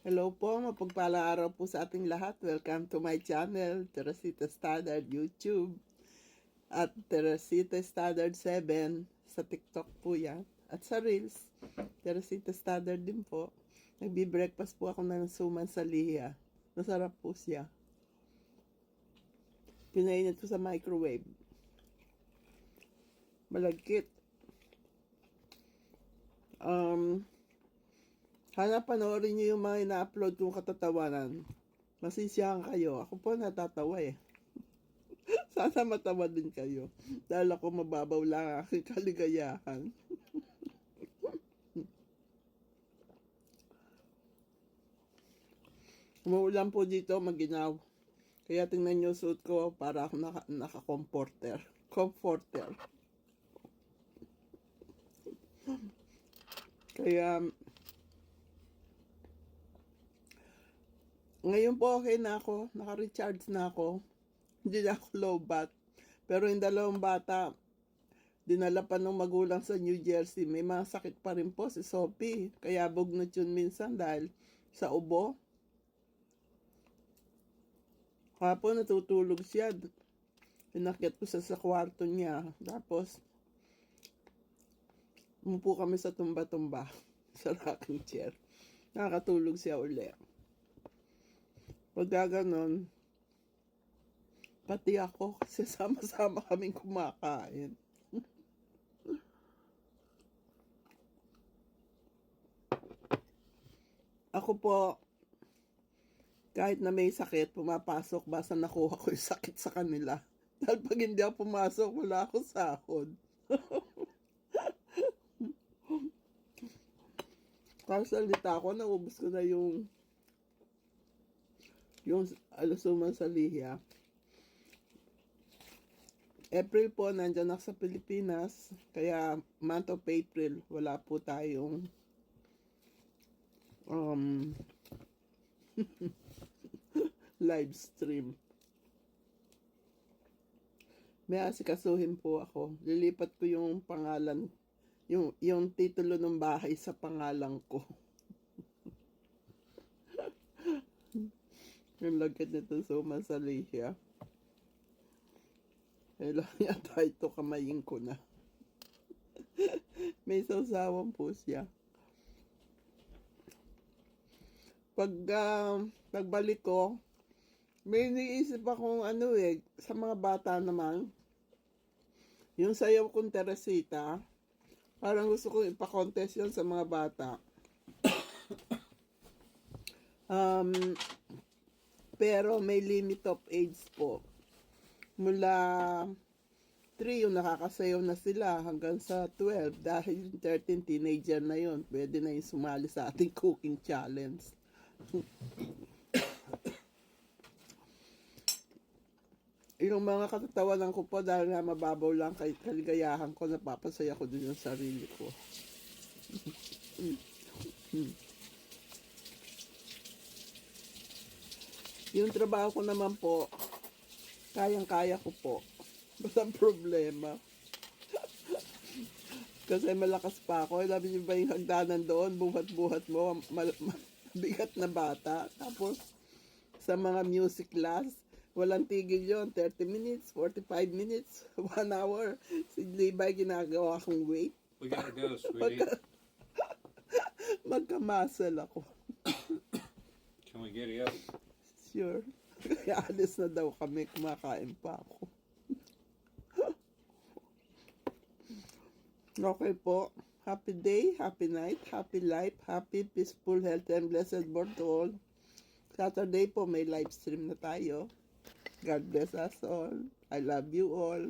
Hello po, mapagpalang araw po sa ating lahat. Welcome to my channel, Teresita Standard YouTube. At Teresita Standard 7 sa TikTok po yan. At sa Reels, Teresita Standard din po. Nagbi-breakfast po ako ng suman sa liha. Masarap po siya. Pinainit ko sa microwave. Malagkit. Sana panoorin nyo yung mga ina-upload kong katatawanan. Masisiyahan kayo. Ako po natatawa eh. Sana matawa din kayo. Dahil ako mababaw lang aking kaligayahan. Umuulan po dito, maginaw. Kaya tingnan nyo suit ko para ako naka-comforter. Comforter. Kaya ngayon po okay na ako, naka-recharge na ako, hindi na ako low bat. Pero yung dalawang bata, dinala pa ng magulang sa New Jersey, may mga sakit pa rin po si Sophie. Kaya bugnot yun minsan dahil sa ubo. Kapon natutulog siya, inakyat ko sa kwarto niya. Tapos, umupo kami sa tumba-tumba sa rocking chair. Nakakatulog siya ulit. Pagka ganon, pati ako kasi sama-sama kaming kumakain. Ako po, kahit na may sakit, pumapasok, basta nakuha ko yung sakit sa kanila. Dahil pag hindi ako pumasok, wala akong sahod. Tapos salita ako, naubos ko na yung alusuman sa liha. April po, nandyan ako sa Pilipinas. Kaya month of April, wala po tayong live stream. May asikasuhin po ako. Lilipat ko yung pangalan, yung titulo ng bahay sa pangalan ko. Yung lagkat nito suman sa liha. Kailangan yata ito kamayin ko na. May sausawan po siya. Pagbalik ko, may iniisip akong sa mga bata naman. Yung sayaw kong Teresita, parang gusto kong ipa-contest yun sa mga bata. Pero may limit of age po. Mula 3 yung nakakasayaw na sila hanggang sa 12 dahil yung 13 teenager na yun. Pwede na yung sumali sa ating cooking challenge. Yung mga katatawanan ko po dahil nga mababaw lang kahit kaligayahan ko, napapasaya ko din yung sarili ko. Yung trabaho ko naman po, kayang-kaya ko po. Walang problema. Kasi malakas pa ako. Sabi niyo ba yung hagdanan doon, buhat-buhat mo, mabigat na bata. Tapos, sa mga music class, walang tigil yon 30 minutes, 45 minutes, 1 hour. Si Levi ginagawa akong weight. We gotta go, sweetie. Magka-muscle ako. Can we get it up? Sure. Kaya alis na daw kami, kumakain pa ako. Okay po. Happy day, happy night, happy life, happy, peaceful, health, and blessed birth to all. Saturday po may live stream na tayo. God bless us all. I love you all.